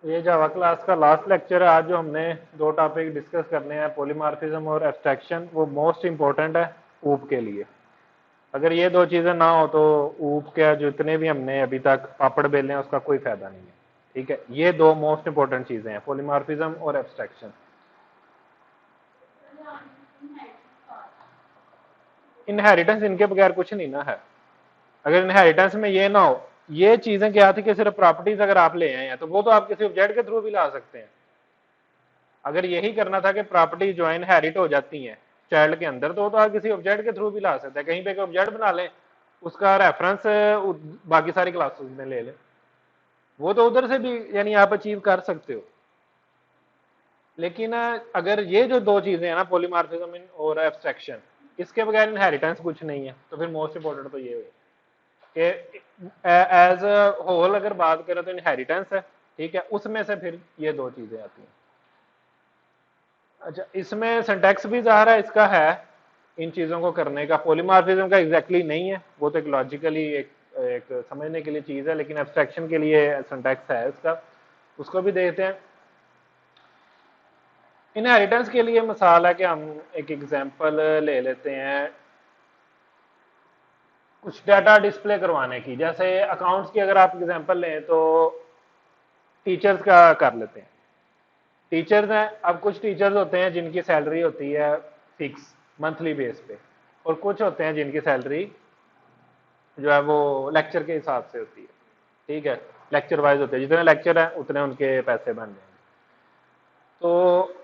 ये Java class का last lecture है आज। जो हमने दो टॉपिक डिस्कस करने हैं, पॉलीमॉर्फिज्म और एब्स्ट्रैक्शन, वो मोस्ट इंपॉर्टेंट है ऊप के लिए। अगर ये दो चीजें ना हो तो ऊप के जितने भी हमने अभी तक पापड़ बेले हैं उसका कोई फायदा नहीं है। ठीक है, ये दो मोस्ट इंपॉर्टेंट चीजें हैं, पॉलीमॉर्फिज्म और एब्स्ट्रैक्शन। इनहेरिटेंस इनके बगैर कुछ नहीं ना है। अगर इनहेरिटेंस में ये ना हो, ये चीजें क्या थी कि सिर्फ प्रॉपर्टीज अगर आप ले आए हैं तो वो तो आप किसी ऑब्जेक्ट के थ्रू भी ला सकते हैं। अगर यही करना था कि प्रॉपर्टी जो है इनहेरिट हो जाती हैं चाइल्ड के अंदर, तो आप किसी ऑब्जेक्ट के थ्रू भी ला सकते हैं। कहीं पे ऑब्जेक्ट बना लें, उसका रेफरेंस बाकी सारी क्लासेस में ले लें, वो तो उधर से भी यानी आप अचीव कर सकते हो। लेकिन अगर ये जो दो चीजें हैं ना, पॉलीमॉर्फिज्म और एब्स्ट्रैक्शन, इसके बगैर इनहेरिटेंस कुछ नहीं है, तो फिर मोस्ट इंपॉर्टेंट तो ये है कि एज होल अगर बात करें तो इनहेरिटेंस है। ठीक है, उसमें से फिर ये दो चीजें आती हैं। अच्छा, इसमें सिंटैक्स भी ज़ाहिर है इसका है इन चीज़ों को करने का। पॉलीमॉर्फिज्म का एग्जैक्टली नहीं है, वो तो एक लॉजिकली एक समझने के लिए चीज़ है, लेकिन एब्स्ट्रैक्शन के लिए सिंटैक्स है इसका, उसको भी देखते हैं। इनहेरिटेंस के लिए मिसाल है कि हम एक एग्जांपल ले लेते हैं कुछ डाटा डिस्प्ले करवाने की। जैसे अकाउंट्स की अगर आप एग्जांपल लें तो टीचर्स का कर लेते हैं। टीचर्स हैं, अब कुछ टीचर्स होते हैं जिनकी सैलरी होती है फिक्स मंथली बेस पे, और कुछ होते हैं जिनकी सैलरी जो है वो लेक्चर के हिसाब से होती है। ठीक है, लेक्चर वाइज होते हैं, जितने लेक्चर हैं उतने उनके पैसे बन जाएंगे। तो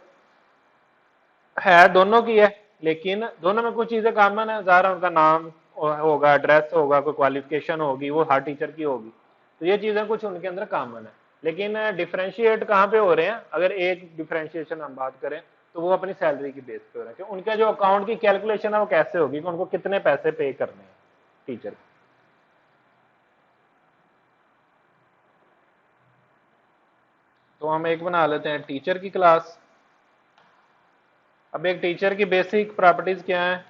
है दोनों की है, लेकिन दोनों में कुछ चीजें कॉमन है। ज़ाहिर है उनका नाम होगा, एड्रेस होगा, कोई क्वालिफिकेशन होगी, वो हर टीचर की होगी। तो ये चीजें कुछ उनके अंदर कॉमन है। लेकिन डिफ्रेंशिएट कहाँ पे हो रहे हैं, अगर एक डिफ्रेंशिएशन हम बात करें तो वो अपनी सैलरी की बेस पे हो रहे हैं कि उनका जो अकाउंट की कैलकुलेशन है वो कैसे होगी, कि उनको कितने पैसे पे करने हैं टीचर। तो हम एक बना लेते हैं टीचर की क्लास। अब एक टीचर की बेसिक प्रॉपर्टीज क्या है?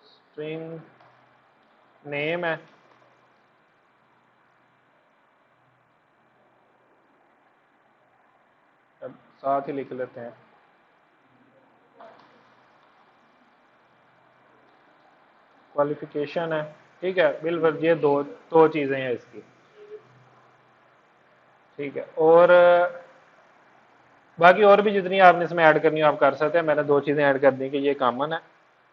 स्ट्रिंग नेम है, अब साथ ही लिख लेते हैं क्वालिफिकेशन है। ठीक है, बिल्कुल ये दो दो चीजें हैं इसकी। ठीक है, और बाकी और भी जितनी आपने इसमें ऐड करनी हो आप कर सकते हैं। मैंने दो चीजें ऐड कर दी कि ये कॉमन है।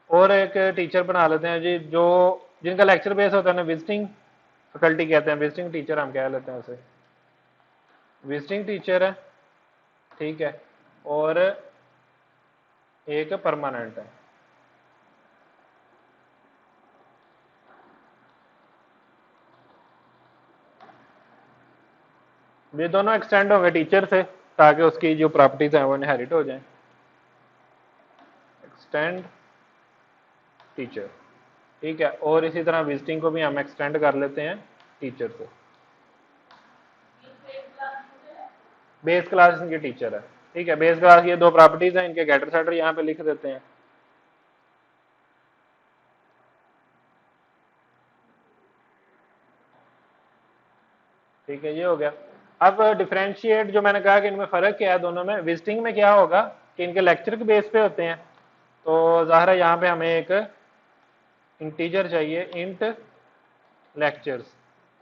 और एक टीचर बना लेते हैं जी, जो जिनका लेक्चर बेस होता है ना, विजिटिंग फैकल्टी कहते हैं, विजिटिंग टीचर हम कह लेते हैं उसे, विजिटिंग टीचर है। ठीक है, और एक परमानेंट है। ये दोनों एक्सटेंड होंगे टीचर से, ताकि उसकी जो प्रॉपर्टीज हैं वो इनहेरिट हो जाएं। Extend teacher. ठीक है, और इसी तरह विजिटिंग को भी हम एक्सटेंड कर लेते हैं टीचर से। बेस क्लास इनकी टीचर है। ठीक है, बेस क्लास ये दो प्रॉपर्टीज हैं, इनके गेटर सेटर यहाँ पे लिख देते हैं। ठीक है, ये हो गया। अब डिफरेंशिएट जो मैंने कहा कि इनमें फर्क क्या है दोनों में, विजिटिंग में क्या होगा कि इनके लेक्चर के बेस पे होते हैं। तो ज़ाहिर है यहाँ पे हमें एक इंटीजर चाहिए, इंट लेक्चर्स,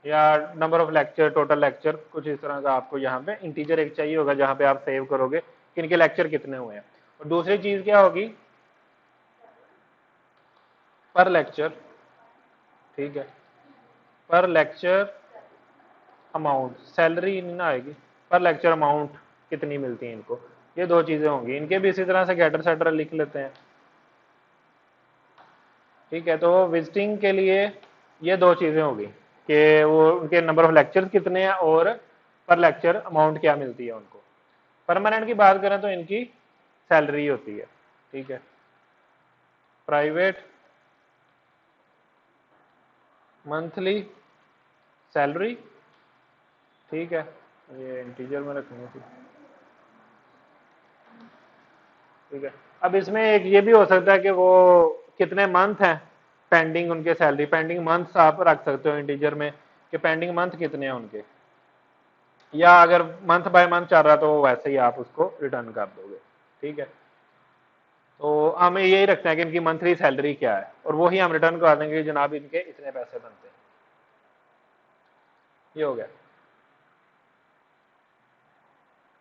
या number of lecture, total lecture, कुछ इस तरह का आपको यहाँ पे इंटीजर एक चाहिए होगा जहाँ पे आप सेव करोगे कि इनके लेक्चर कितने हुए हैं। और दूसरी चीज क्या होगी, पर लेक्चर। ठीक है, पर लेक्चर अमाउंट, सैलरी नहीं ना आएगी, पर लेक्चर अमाउंट कितनी मिलती है इनको। ये दो चीजें होंगी, इनके भी इसी तरह से गेटर सेटर लिख लेते हैं। ठीक है, तो विजिटिंग के लिए ये दो चीजें होगी कि वो उनके नंबर ऑफ लेक्चर कितने हैं और पर लेक्चर अमाउंट क्या मिलती है उनको। परमानेंट की बात करें तो इनकी सैलरी होती है। ठीक है, प्राइवेट मंथली सैलरी। ठीक है, ये इंटीजर में रखनी थी। ठीक है, अब इसमें एक ये भी हो सकता है कि वो कितने मंथ हैं, पेंडिंग उनके सैलरी, पेंडिंग मंथ्स आप रख सकते हो इंटीजर में कि पेंडिंग मंथ कितने हैं उनके, या अगर मंथ बाय मंथ चल रहा तो वैसे ही आप उसको रिटर्न कर दोगे। ठीक है, तो हम यही रखते हैं कि इनकी मंथली सैलरी क्या है और वो ही हम रिटर्न कर देंगे जनाब इनके इतने पैसे बनते हैं। ये हो गया।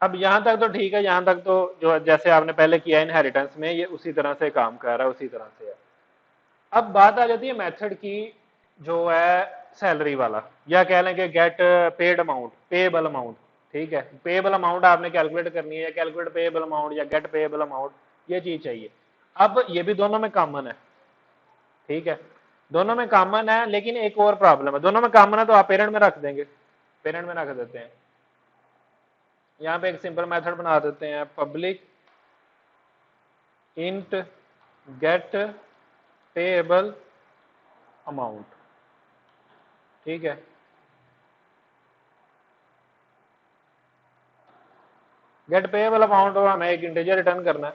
अब यहां तक तो ठीक है, यहां तक तो जो जैसे आपने पहले किया इनहेरिटेंस में ये उसी तरह से काम कर रहा है, उसी तरह से है। अब बात आ जाती है मेथड की, जो है सैलरी वाला, या कह लें कि get paid amount, payable amount. ठीक है, पेएबल अमाउंट आपने कैलकुलेट करनी है, या कैलकुलेट पेएबल अमाउंट या गेट पेएबल अमाउंट, ये चीज चाहिए। अब ये भी दोनों में कॉमन है। ठीक है, दोनों में कॉमन है, लेकिन एक और प्रॉब्लम है, दोनों में कॉमन है तो आप पेरेंट में रख देंगे, पेरेंट में रख देते हैं। यहां पे एक सिंपल मेथड बना देते हैं, public int get payable amount. ठीक है, गेट पेएबल अमाउंट और हमें एक इंटीजर रिटर्न करना है।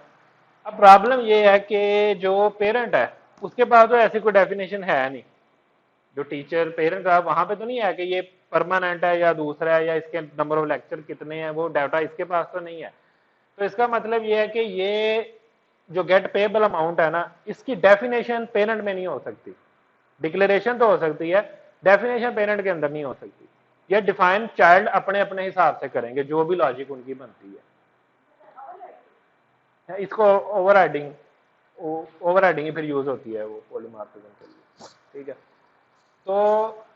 अब प्रॉब्लम ये है कि जो पेरेंट है उसके पास तो ऐसी कोई डेफिनेशन है नहीं, जो टीचर पेरेंट का वहां पे तो नहीं है कि ये परमानेंट है या दूसरा है या इसके नंबर ऑफ लेक्चर कितने हैं, वो डाटा इसके पास तो नहीं है। तो इसका मतलब ये है कि ये जो गेट पेएबल अमाउंट है ना, इसकी डेफिनेशन पेरेंट में नहीं हो सकती। डिक्लेरेशन तो हो सकती है, डेफिनेशन पेरेंट के अंदर नहीं हो सकती। ये डिफाइन चाइल्ड अपने अपने हिसाब से करेंगे, जो भी लॉजिक उनकी बनती है। इसको ओवरराइडिंग, ओवरराइडिंग ही फिर यूज होती है वो पॉलीमॉर्फिज्म के लिए। ठीक है, तो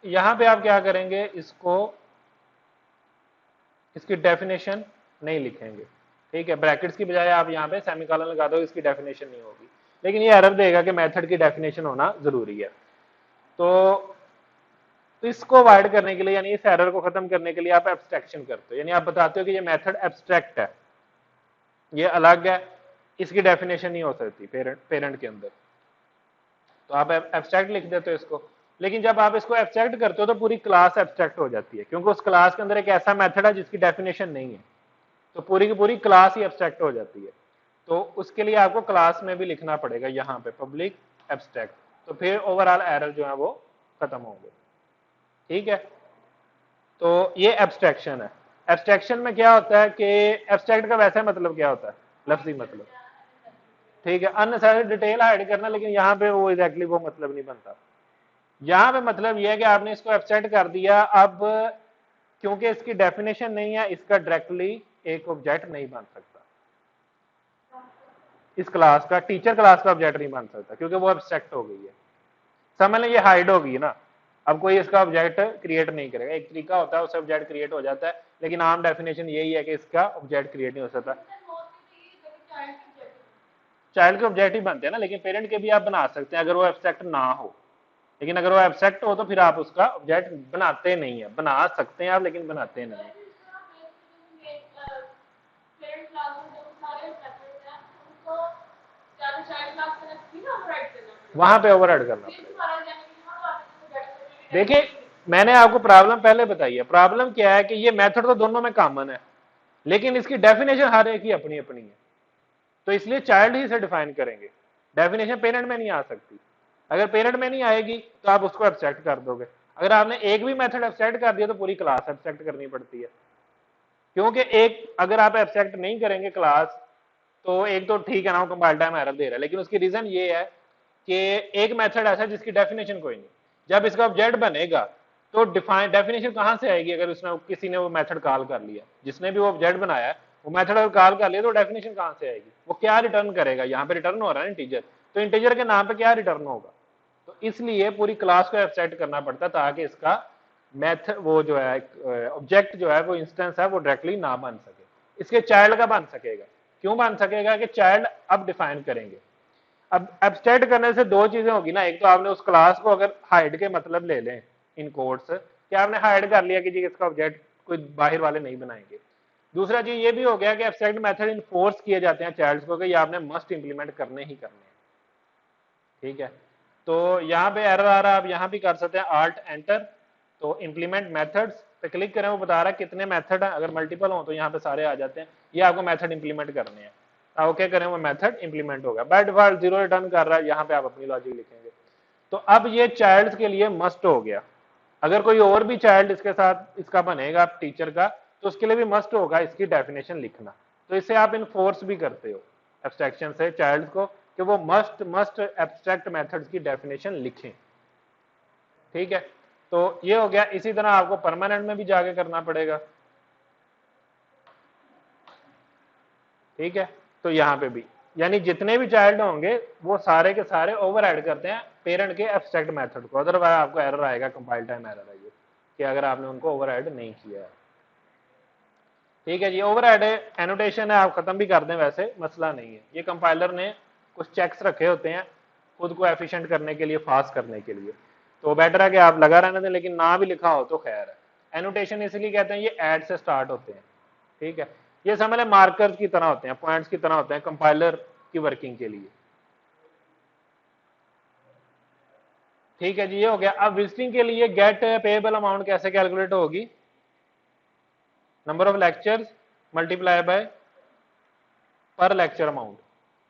यहां पे आप क्या करेंगे, इसको इसकी डेफिनेशन नहीं लिखेंगे। ठीक है, ब्रैकेट्स की बजाय आप यहाँ पे सेमीकोलन लगा दो, इसकी डेफिनेशन नहीं होगी, लेकिन ये एरर देगा कि मेथड की डेफिनेशन होना जरूरी है। तो इसको अवॉइड करने के लिए, यानी इस एरर को खत्म करने के लिए आप एब्स्ट्रैक्शन करते हो, यानी आप बताते हो कि ये मेथड एब्स्ट्रैक्ट है, ये अलग है, इसकी डेफिनेशन नहीं हो सकती पेरेंट के अंदर, तो आप एब्स्ट्रैक्ट लिख देते हो इसको। लेकिन जब आप इसको एब्स्ट्रैक्ट करते हो तो पूरी क्लास एब्स्ट्रैक्ट हो जाती है, क्योंकि उस क्लास के अंदर एक ऐसा मेथड है जिसकी डेफिनेशन नहीं है, तो पूरी की पूरी क्लास ही एब्स्ट्रैक्ट हो जाती है। तो उसके लिए आपको क्लास में भी लिखना पड़ेगा यहाँ पे पब्लिक एब्स्ट्रैक्ट, तो फिर ओवरऑल एरर जो है वो खत्म होंगे। ठीक है, तो ये एब्स्ट्रैक्शन है। एब्स्ट्रैक्शन में क्या होता है कि एब्स्ट्रैक्ट का वैसे मतलब क्या होता है, लफ्जी मतलब। ठीक है, अननेसेसरी डिटेल हाइड करना, लेकिन यहाँ पे वो एग्जैक्टली वो मतलब नहीं बनता। यहाँ पे मतलब ये है कि आपने इसको एब्स्ट्रैक्ट कर दिया, अब क्योंकि इसकी डेफिनेशन नहीं है, इसका डायरेक्टली एक ऑब्जेक्ट नहीं बन सकता, इस क्लास का, टीचर क्लास का ऑब्जेक्ट नहीं बन सकता, क्योंकि वो एब्स्ट्रैक्ट हो गई है। समझ लें ये हाइड होगी ना, अब कोई इसका ऑब्जेक्ट क्रिएट नहीं करेगा। एक तरीका होता है उससे ऑब्जेक्ट क्रिएट हो जाता है, लेकिन आम डेफिनेशन यही है कि इसका ऑब्जेक्ट क्रिएट नहीं हो सकता। चाइल्ड के ऑब्जेक्ट ही बनते हैं ना, लेकिन पेरेंट के भी आप बना सकते हैं अगर वो एब्स्ट्रैक्ट ना हो, लेकिन अगर वो एब्स्ट्रैक्ट हो तो फिर आप उसका ऑब्जेक्ट बनाते नहीं है, बना सकते हैं आप लेकिन बनाते नहीं। वहां पे ओवरराइड करना पड़ेगा। देखिए, मैंने आपको प्रॉब्लम पहले बताई है, प्रॉब्लम क्या है कि ये मेथड तो दोनों में कॉमन है, लेकिन इसकी डेफिनेशन हर एक की अपनी अपनी है, तो इसलिए चाइल्ड ही इसे डिफाइन करेंगे, डेफिनेशन पेरेंट में नहीं आ सकती। अगर पेरेंट में नहीं आएगी तो आप उसको एब्स्ट्रैक्ट कर दोगे, अगर आपने एक भी मेथड एब्स्ट्रैक्ट कर दिया तो पूरी क्लास एब्स्ट्रैक्ट करनी पड़ती है, क्योंकि एक अगर आप एब्स्ट्रैक्ट नहीं करेंगे क्लास, तो एक तो ठीक है ना, कंपाइल टाइम एरर दे रहा है, लेकिन उसकी रीजन ये है कि एक मेथड ऐसा जिसकी डेफिनेशन कोई नहीं, जब इसका ऑब्जेक्ट बनेगा तो डिफाइन डेफिनेशन कहां से आएगी, अगर उसने किसी ने वो मेथड कॉल कर लिया, जिसने भी वो ऑब्जेक्ट बनाया वो मेथड अगर कॉल कर लिया तो डेफिनेशन कहां से आएगी, वो क्या रिटर्न करेगा, यहाँ पे रिटर्न हो रहा है इंटीजर, तो इंटीजर के नाम पे क्या रिटर्न होगा, तो इसलिए पूरी क्लास को एब्स्ट्रैक्ट करना पड़ता है ताकि इसका मेथड वो जो है ऑब्जेक्ट जो है वो इंस्टेंस है वो डायरेक्टली ना बन सके, इसके चाइल्ड का बन सकेगा। क्यों बन सकेगा कि चाइल्ड अब डिफाइन करेंगे। अब एब्स्ट्रैक्ट करने से दो चीजें होगी ना, एक तो आपने उस क्लास को अगर हाइड के मतलब ले लें इन कोड्स कि आपने हाइड कर लिया कि जी इसका ऑब्जेक्ट कोई बाहर वाले नहीं बनाएंगे, दूसरा चीज ये भी हो गया कि एब्स्ट्रैक्ट मेथड इनफोर्स किए जाते हैं चाइल्ड्स को कि ये आपने मस्ट इंप्लीमेंट करने ही करने हैं। ठीक है, तो यहाँ पे एरर आ रहा है, आप यहाँ भी कर सकते हैं आल्ट एंटर, तो इंप्लीमेंट मेथड्स पे क्लिक करें, वो बता रहा है कितने मेथड है, अगर मल्टीपल हो तो यहाँ पे सारे आ जाते हैं, ये आपको मेथड इंप्लीमेंट करने हैं। ओके करें, वो मेथड इंप्लीमेंट होगा, बाय डिफॉल्ट 0 रिटर्न कर रहा है, यहाँ पे आप अपनी लॉजिक लिखेंगे। तो अब ये चाइल्ड के लिए मस्ट हो गया। अगर कोई और भी चाइल्ड इसके साथ इसका बनेगा टीचर का, तो उसके लिए भी मस्ट होगा इसकी डेफिनेशन लिखना। तो इससे आप इनफोर्स भी करते हो एब्स्ट्रैक्शन से चाइल्ड को कि वो मस्ट मस्ट एब्स्ट्रैक्ट मेथड्स की डेफिनेशन लिखें। ठीक है, तो ये हो गया। इसी तरह आपको परमानेंट में भी जाके करना पड़ेगा। ठीक है, तो यहां पे भी यानी जितने भी चाइल्ड होंगे वो सारे के सारे ओवरराइड करते हैं पेरेंट के एब्स्ट्रैक्ट मेथड को, अदरवाइज आपको एरर आएगा, कंपाइल टाइम एरर आएगी कि अगर आपने उनको ओवरराइड नहीं किया है। ठीक है जी, ओवरराइड एनोटेशन है, आप खत्म भी कर दें वैसे मसला नहीं है। ये कंपाइलर ने कुछ चेक्स रखे होते हैं खुद को एफिशिएंट करने के लिए, फास्ट करने के लिए, तो बेटर है कि आप लगा रहने दें, लेकिन ना भी लिखा हो तो खैर है। एनोटेशन इसलिए कहते हैं ये ऐड से स्टार्ट होते हैं। ठीक है, ये समझ लें मार्कर की तरह होते हैं, पॉइंट्स की तरह होते हैं कंपाइलर की वर्किंग के लिए। ठीक है जी, ये हो गया। अब विजिटिंग के लिए गेट पेएबल अमाउंट कैसे कैलकुलेट होगी? Number of lectures multiply by पर लेक्चर अमाउंट।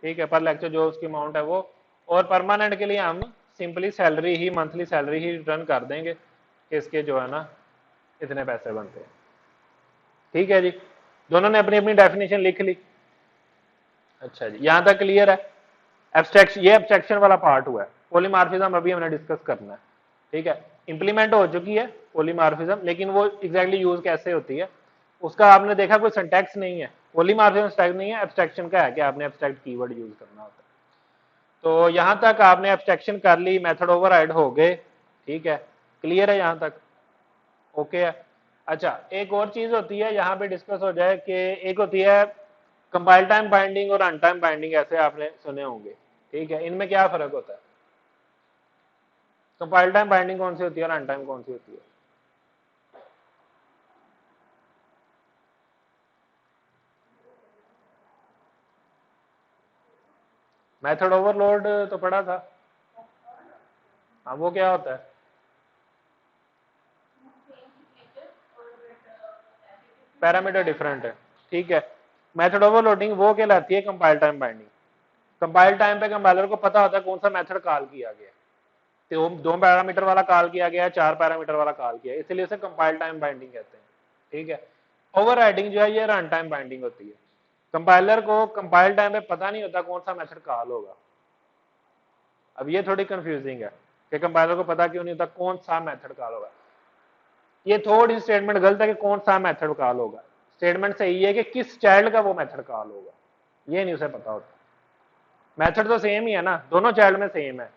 ठीक है, पर लेक्चर जो उसकी अमाउंट है वो। और परमानेंट के लिए हम सिंपली सैलरी ही, मंथली सैलरी ही रिटर्न कर देंगे कि इसके जो है ना इतने पैसे बनते हैं। ठीक है जी, दोनों ने अपनी अपनी डेफिनेशन लिख ली। अच्छा जी, यहां तक क्लियर है? एब्स्ट्रैक्शन, ये एब्स्ट्रैक्शन वाला पार्ट हुआ है। पॉलीमॉर्फिज्म अभी हमने डिस्कस करना है। ठीक है, इंप्लीमेंट हो चुकी है पॉलीमॉर्फिज्म, लेकिन वो एग्जैक्टली यूज कैसे होती है उसका आपने देखा कोई सिंटैक्स नहीं है। पॉलीमॉर्फिज्म सिंटैक्स नहीं है, एब्स्ट्रैक्शन का है कि आपने एब्स्ट्रैक्ट कीवर्ड यूज करना होता है। तो यहां तक आपने एब्स्ट्रैक्शन कर ली, मेथड ओवरराइड हो गए। ठीक है, क्लियर है यहां तक? ओके है। अच्छा, एक और चीज होती है यहां पे डिस्कस हो जाए कि एक होती है कंपाइल टाइम बाइंडिंग और अन टाइम बाइंडिंग, ऐसे आपने सुने होंगे। ठीक है, इनमें क्या फर्क होता है? कंपाइल टाइम बाइंडिंग कौन सी होती है और अन टाइम कौन सी होती है? मेथड ओवरलोड तो पढ़ा था। हाँ, वो क्या होता है? पैरामीटर डिफरेंट है। ठीक है, मेथड ओवरलोडिंग वो कहलाती है compile time binding. Compile time पे कंपाइलर को पता होता है कौन सा मेथड कॉल किया गया, तो दो पैरामीटर वाला कॉल किया गया, चार पैरामीटर वाला कॉल किया, इसलिए उसे कंपाइल टाइम बाइंडिंग कहते हैं। ठीक है, ओवरराइडिंग जो है ये रन टाइम बाइंडिंग होती है। कंपाइलर को कंपाइल टाइम पे पता नहीं होता कौन सा मेथड कॉल होगा। अब ये थोड़ी कंफ्यूजिंग है कि कंपाइलर को पता क्यों नहीं होता कौन सा मेथड कॉल होगा। ये थोड़ी स्टेटमेंट गलत है कि कौन सा मेथड कॉल होगा। स्टेटमेंट सही है कि किस चाइल्ड का वो मेथड कॉल होगा, ये नहीं उसे पता होता। मेथड तो सेम ही है ना, दोनों चाइल्ड में सेम है,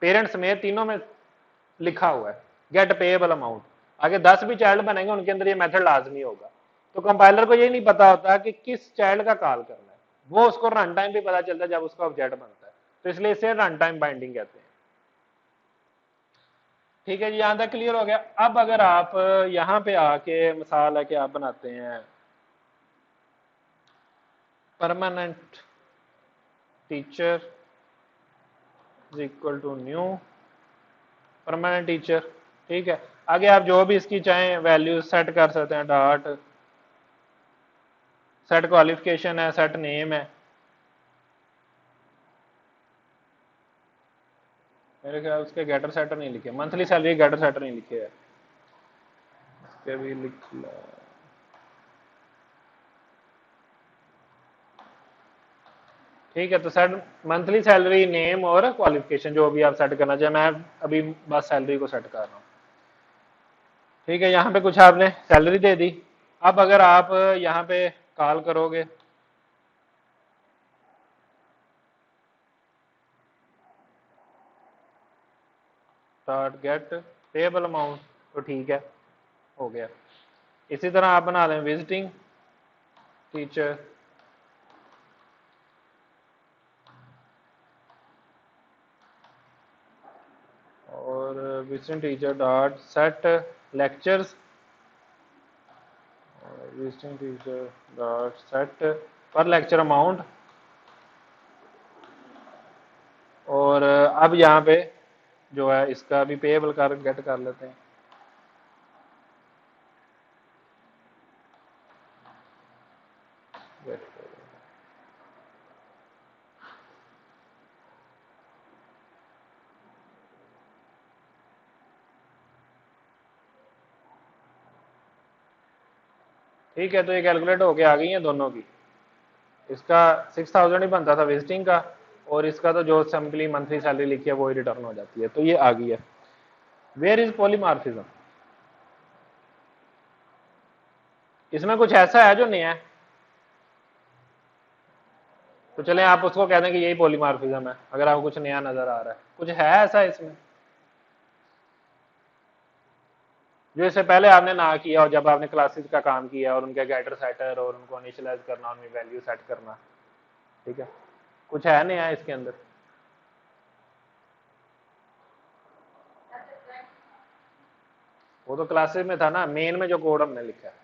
पेरेंट्स में तीनों में लिखा हुआ है गेट पेएबल अमाउंट। आगे 10 भी चाइल्ड बनेंगे उनके अंदर ये मेथड लाजमी होगा। तो कंपाइलर को ये नहीं पता होता कि किस चाइल्ड का कॉल करना है, वो उसको रन टाइम पे पता चलता है जब उसका ऑब्जेक्ट बनता है, तो इसलिए इसे रन टाइम बाइंडिंग कहते हैं। ठीक है जी, यहां तक क्लियर हो गया। अब अगर आप यहां पे आके मिसाल है कि आप बनाते हैं permanent teacher is equal to new permanent teacher. ठीक है, आगे आप जो भी इसकी चाहें वैल्यू सेट कर सकते हैं, डॉट सेट क्वालिफिकेशन है, सेट नेम है। मेरे ख्याल उसके गेटर सेटर नहीं लिखे, मंथली सैलरी गेटर सेटर नहीं लिखे है, इसके भी लिख ला। ठीक है, तो सेट मंथली सैलरी नेम और क्वालिफिकेशन जो भी आप सेट करना चाहें, मैं अभी बस सैलरी को सेट कर रहा हूँ। ठीक है, यहाँ पे कुछ आपने सैलरी दे दी। अब अगर आप यहाँ पे कॉल करोगे डॉट गेट पेएबल अमाउंट, तो ठीक है, हो गया। इसी तरह आप बना लें विजिटिंग टीचर और visiting teacher dot set lectures, visiting teacher dot set पर लेक्चर अमाउंट। और अब यहाँ पे जो है इसका भी पेएबल कर गेट कर लेते हैं। ठीक है, तो ये कैलकुलेट होके आ गई है दोनों की। इसका 6000 ही बनता था विजिटिंग का, और इसका तो जो सिंपली मंथली सैलरी लिखी है वो ही रिटर्न हो जाती है, तो ये आ गई है। Where is polymorphism? इसमें कुछ ऐसा है जो नया है, तो चले आप उसको कह दें कि यही पॉलीमार्फिज्म है, अगर आपको कुछ नया नजर आ रहा है। कुछ है ऐसा इसमें जो इससे पहले आपने ना किया, और जब आपने क्लासेस का काम किया और उनके गेटर सेटर और उनको इनिशियलाइज करना, उनमें वैल्यू सेट करना, ठीक है, कुछ है नया इसके अंदर? वो तो क्लासेस में था ना, मेन में जो कोड हमने लिखा है।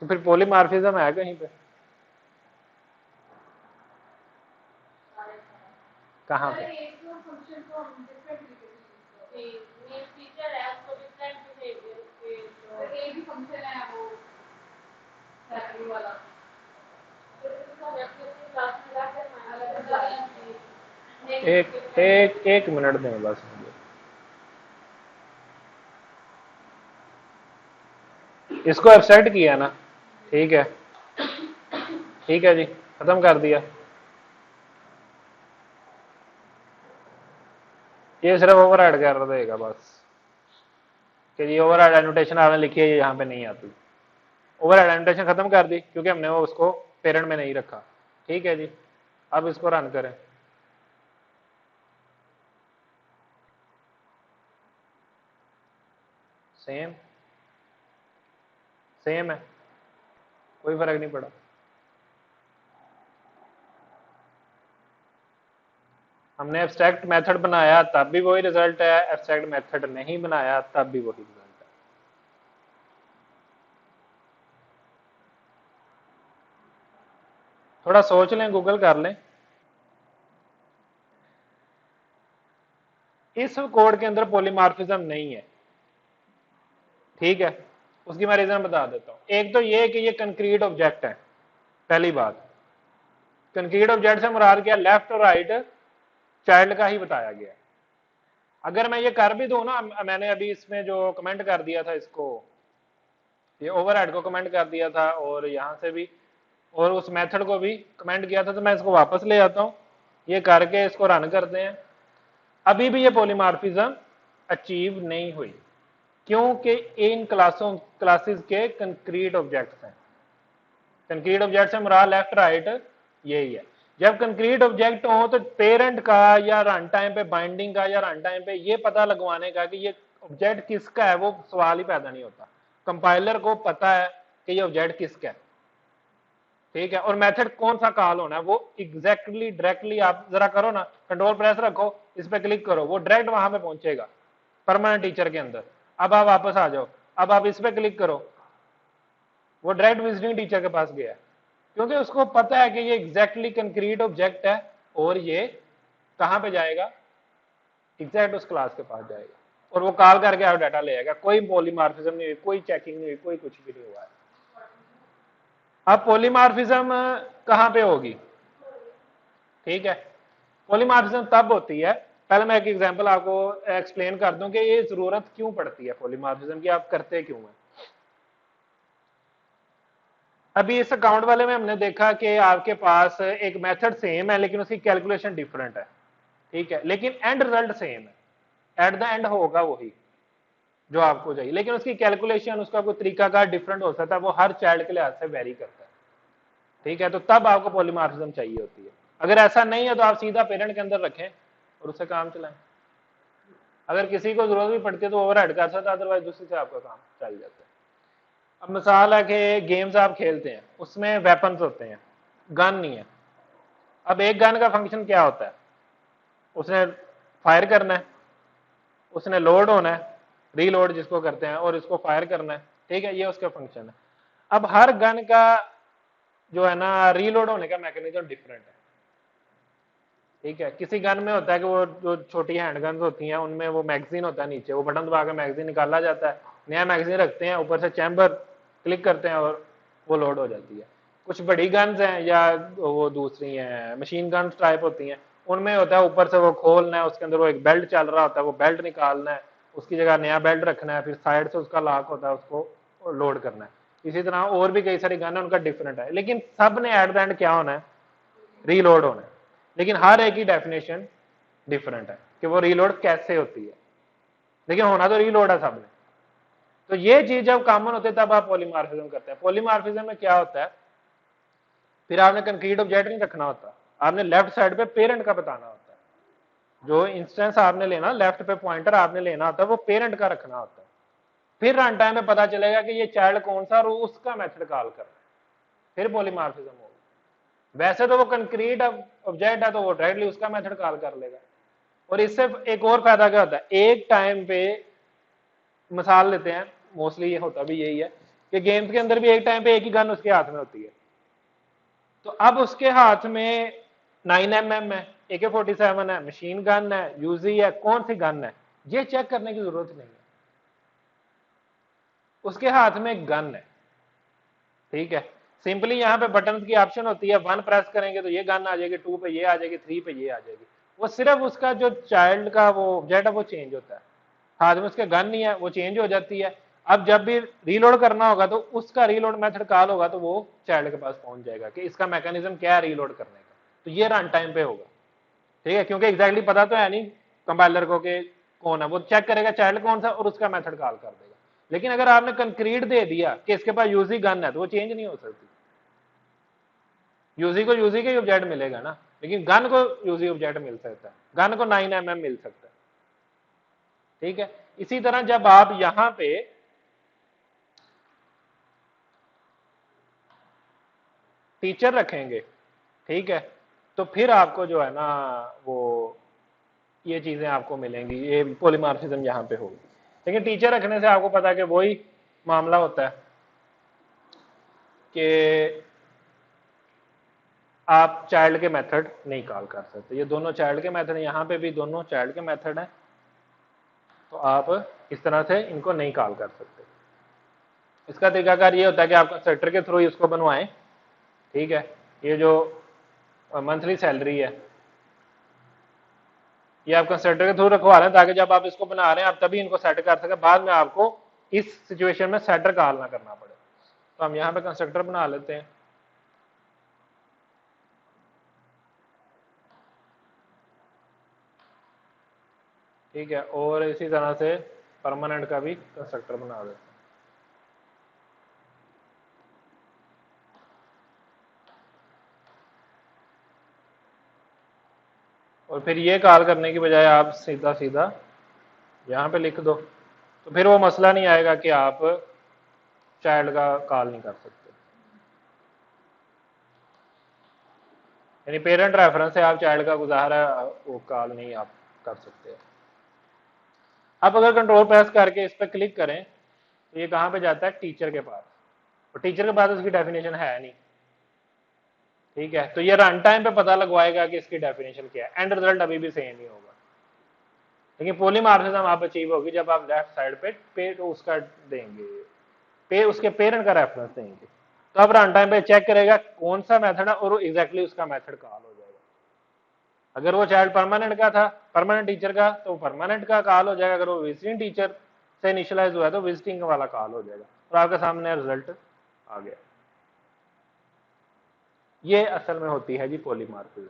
तो फिर पॉलीमार्फिज्म है कहीं पे? कहाँ पे? एक मिनट दें बस मुझे। इसको एब्स्ट्रैक्ट किया ना, ठीक है, ठीक है जी, खत्म कर दिया। ये सिर्फ ओवरहेड कर देगा बस, कि ये ओवरहेड एनोटेशन आपने लिखी है, ये यहाँ पे नहीं आती। ओवरहेड एनोटेशन खत्म कर दी क्योंकि हमने वो उसको पेरेंट में नहीं रखा। ठीक है जी, अब इसको रन करें। सेम सेम है, कोई फर्क नहीं पड़ा। हमने एब्स्ट्रैक्ट मेथड बनाया तब भी वही रिजल्ट है, एब्स्ट्रैक्ट मेथड नहीं बनाया तब भी वही रिजल्ट है। थोड़ा सोच लें, गूगल कर लें। इस कोड के अंदर पॉलीमार्फिज्म नहीं है, ठीक है, उसकी मैं रीजन बता देता हूं। एक तो ये कि ये कंक्रीट ऑब्जेक्ट है, पहली बात। कंक्रीट ऑब्जेक्ट से मुराद क्या, लेफ्ट और राइट चाइल्ड का ही बताया गया है। अगर मैं ये कर भी दूं ना, मैंने अभी इसमें जो कमेंट कर दिया था इसको, ये ओवरहेड को कमेंट कर दिया था और यहां से भी, और उस मेथड को भी कमेंट किया था, तो मैं इसको वापस ले आता हूं, ये करके इसको रन करते हैं। अभी भी ये पॉलीमार्फिज्म अचीव नहीं हुई, क्योंकि इन क्लासेस के कंक्रीट ऑब्जेक्ट्स हैं। कंक्रीट ऑब्जेक्ट से मुराद लेफ्ट राइट यही है। जब कंक्रीट ऑब्जेक्ट हो तो पेरेंट का या रन टाइम पे बाइंडिंग का या रन टाइम पे ये पता लगवाने का कि ये ऑब्जेक्ट किसका है, वो सवाल ही पैदा नहीं होता। कंपाइलर को पता है कि ये ऑब्जेक्ट किसका है, ठीक है, और मेथड कौन सा कॉल होना है वो एग्जैक्टली डायरेक्टली आप जरा करो ना, कंट्रोल प्रेस रखो, इस पे क्लिक करो, वो डायरेक्ट वहां पे पहुंचेगा परमानेंट टीचर के अंदर। अब आप वापस आ जाओ, अब आप इस पे क्लिक करो, वो डायरेक्ट विजिटिंग टीचर के पास गया, क्योंकि उसको पता है कि ये एग्जैक्टली कंक्रीट ऑब्जेक्ट है और ये कहां पे जाएगा, एग्जैक्ट उस क्लास के पास जाएगा और वो कॉल करके आप डाटा ले आएगा। कोई पॉलीमार्फिज्म नहीं हुई, कोई चेकिंग नहीं हुई, कोई कुछ भी नहीं हुआ है। अब पॉलीमार्फिज्म कहां पे होगी, ठीक है, पॉलीमार्फिज्म तब होती है, पहले मैं एक एग्जांपल आपको एक्सप्लेन कर दूं कि ये जरूरत क्यों पड़ती है पॉलीमार्फिज्म की, आप करते क्यों है। अभी इस अकाउंट वाले में हमने देखा कि आपके पास एक मेथड सेम है लेकिन उसकी कैलकुलेशन डिफरेंट है, ठीक है, लेकिन एंड रिजल्ट सेम है, एट द एंड होगा वही जो आपको चाहिए, लेकिन उसकी कैलकुलेशन, उसका कोई तरीका का डिफरेंट हो सकता है, वो हर चाइल्ड के लिहाज से वेरी करता है, ठीक है, तो तब आपको पॉलीमार्फिज्म चाहिए होती है। अगर ऐसा नहीं है तो आप सीधा पेरेंट के अंदर रखें और उससे काम चलाएं। अगर किसी को जरूरत भी पड़ती है तो ओवरहेड कर सकता है, अदरवाइज दूसरी से आपका काम चल जाता है। अब मिसाल है कि गेम्स आप खेलते हैं, उसमें वेपन्स होते हैं, गन नहीं है। अब एक गन का फंक्शन क्या होता है, उसने फायर करना है, उसने लोड होना है, रीलोड जिसको करते हैं, और इसको फायर करना है, ठीक है, ये उसका फंक्शन है। अब हर गन का जो है ना रीलोड होने का मैकेनिज्म डिफरेंट है, ठीक है, किसी गन में होता है कि वो जो छोटी हैंड गन्स होती हैं उनमें वो मैगजीन होता है नीचे, वो बटन दबा के मैगजीन निकाला जाता है, नया मैगजीन रखते हैं, ऊपर से चैम्बर क्लिक करते हैं और वो लोड हो जाती है। कुछ बड़ी गन्स हैं या वो दूसरी हैं मशीन गन्स टाइप होती हैं, उनमें होता है ऊपर से वो खोलना है, उसके अंदर वो एक बेल्ट चल रहा होता है, वो बेल्ट निकालना है, उसकी जगह नया बेल्ट रखना है, फिर साइड से उसका लॉक होता है, उसको लोड करना है। इसी तरह और भी कई सारी गन है, उनका डिफरेंट है, लेकिन सब ने एट द एंड क्या होना है, रीलोड होना है। लेकिन हर एक की डेफिनेशन डिफरेंट है कि वो रीलोड कैसे होती है, लेकिन होना तो रीलोड है सब ने। तो ये चीज जब कॉमन होती है तब आप पॉलीमॉर्फिज्म करते हैं। पॉलीमॉर्फिज्म में क्या होता है, फिर आपने कंक्रीट ऑब्जेक्ट नहीं रखना होता, आपने लेफ्ट साइड पे पेरेंट का बताना होता है। जो इंस्टेंस आपने लेना, लेफ्ट पे पॉइंटर आपने लेना होता है, वो पेरेंट का रखना होता है। फिर रन टाइम पे पता चलेगा कि ये चाइल्ड कौन सा और उसका मेथड कॉल करना है, फिर पॉलीमॉर्फिज्म होगा। वैसे तो वो कंक्रीट ऑब्जेक्ट है तो वो डायरेक्टली उसका मेथड कॉल कर लेगा। और इससे एक और फायदा क्या होता है, एक टाइम पे मिसाल लेते हैं, मोस्टली ये होता भी यही है कि गेम्स के अंदर भी एक टाइम पे एक ही गन उसके हाथ में होती है। तो अब उसके हाथ में 9mm है, AK-47 है, मशीन गन है, यूजी है, कौन सी गन है, ये चेक करने की जरूरत नहीं है। उसके हाथ में गन है, ठीक है। सिंपली यहाँ पे बटन की ऑप्शन होती है, 1 प्रेस करेंगे तो ये गन आ जाएगी, 2 पे ये आ जाएगी, 3 पे ये आ जाएगी। वो सिर्फ उसका जो चाइल्ड का वो ऑब्जेक्ट है वो चेंज होता है, हाथ में उसके गन नहीं है, वो चेंज हो जाती है। अब जब भी रीलोड करना होगा तो उसका रीलोड मेथड कॉल होगा तो वो चाइल्ड के पास पहुंच जाएगा कि इसका मैकेनिज्म क्या है रीलोड करने का। तो ये रन टाइम पे होगा, ठीक है, क्योंकि एग्जैक्टली पता तो है नहीं कंपाइलर को कि कौन है, वो चेक करेगा चाइल्ड कौन सा और उसका मेथड कॉल कर देगा। लेकिन अगर आपने कंक्रीट दे दिया कि इसके पास यूजी गन है तो वो चेंज नहीं हो सकती। यूजी को यूजी के ऑब्जेक्ट मिलेगा ना, लेकिन गन को यूजी ऑब्जेक्ट मिल सकता है, गन को 9mm मिल सकता है, ठीक है। इसी तरह जब आप यहां पे टीचर रखेंगे, ठीक है, तो फिर आपको जो है ना वो ये चीजें आपको मिलेंगी, ये पॉलीमॉर्फिज्म यहां पे होगी। लेकिन टीचर रखने से आपको पता है कि वही मामला होता है कि आप चाइल्ड के मेथड नहीं कॉल कर सकते। ये दोनों चाइल्ड के मेथड, यहां पे भी दोनों चाइल्ड के मेथड हैं, तो आप इस तरह से इनको नहीं कॉल कर सकते। इसका तरीकाकार ये होता है कि आप कंस्ट्रक्टर के थ्रू इसको बनवाएं, ठीक है। ये जो मंथली सैलरी है ये आप कंस्ट्रक्टर के थ्रू रखवा रहे हैं ताकि जब आप इसको बना रहे हैं आप तभी इनको सेट कर सके, बाद में आपको इस सिचुएशन में सेटर कॉल ना करना पड़े। तो हम यहां पे कंस्ट्रक्टर बना लेते हैं, ठीक है, और इसी तरह से परमानेंट का भी कंस्ट्रक्टर बना देते हैं। और फिर ये कॉल करने की बजाय आप सीधा सीधा यहां पे लिख दो, तो फिर वो मसला नहीं आएगा कि आप चाइल्ड का कॉल नहीं कर सकते, यानी पेरेंट रेफरेंस से आप चाइल्ड का गुजारा वो कॉल नहीं आप कर सकते। आप अगर कंट्रोल प्रेस करके इस पर क्लिक करें तो ये कहां पे जाता है, टीचर के पास, और टीचर के पास उसकी डेफिनेशन है नहीं, ठीक है। तो ये रन टाइम पे पता लगवाएगा कि इसकी डेफिनेशन क्या है, एंड रिजल्ट अभी भी सेम ही होगा। लेकिन पॉलीमॉर्फिज्म आप अचीव होगी जब आप लेफ्ट साइड पे तो उसका देंगे, उसके पेरेंट का रेफरेंस देंगे, तो अब रन टाइम पे चेक करेगा कौन सा मेथड है और एग्जैक्टली उसका मेथड कॉल हो जाएगा। अगर वो चाइल्ड परमानेंट का था, परमानेंट टीचर का, तो परमानेंट का कॉल हो जाएगा। अगर वो विजिटिंग टीचर से इनिशियलाइज हुआ है तो विजिटिंग वाला कॉल हो जाएगा और आपके सामने रिजल्ट आ गया। ये असल में होती है जी पॉलीमॉर्फिज्म।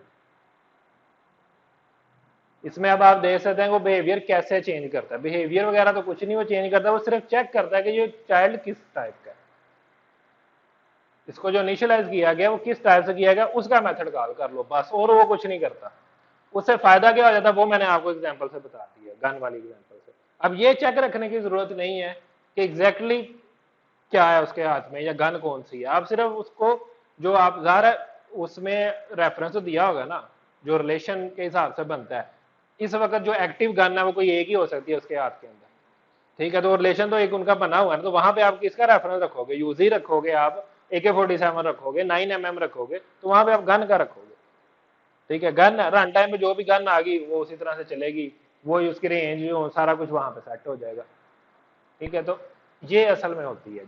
इसमें अब आप देख सकते हैं वो बिहेवियर कैसे चेंज करता है। बिहेवियर वगैरह तो कुछ नहीं वो चेंज करता है, वो सिर्फ चेक करता है कि ये चाइल्ड किस टाइप का है, इसको जो इनिशियलाइज किया गया वो किस टाइप से किया गया, उसका मेथड कॉल कर लो बस, और वो कुछ नहीं करता। उससे फायदा क्या हो जाता है वो मैंने आपको एग्जांपल से बता दिया, गन वाली एग्जांपल से। अब ये चेक रखने की जरूरत नहीं है कि एग्जैक्टली क्या है उसके हाथ में या गन कौन सी है, आप सिर्फ उसको जो आप ज़ाहिर उसमें रेफरेंस तो दिया होगा ना, जो रिलेशन के हिसाब से बनता है। इस वक्त जो एक्टिव गन है वो कोई एक ही हो सकती है उसके हाथ के अंदर, ठीक है, तो रिलेशन तो एक उनका बना हुआ है, तो वहां पे आप किसका रेफरेंस रखोगे, यूजी रखोगे, आप AK-47 रखोगे, 9mm रखोगे, तो वहां पे आप गन का रखोगे, ठीक है। गन रन टाइम में जो भी गन आ गई वो उसी तरह से चलेगी, वो उसकी रेंज सारा कुछ वहां पे सेट हो जाएगा, ठीक है। तो ये असल में होती है।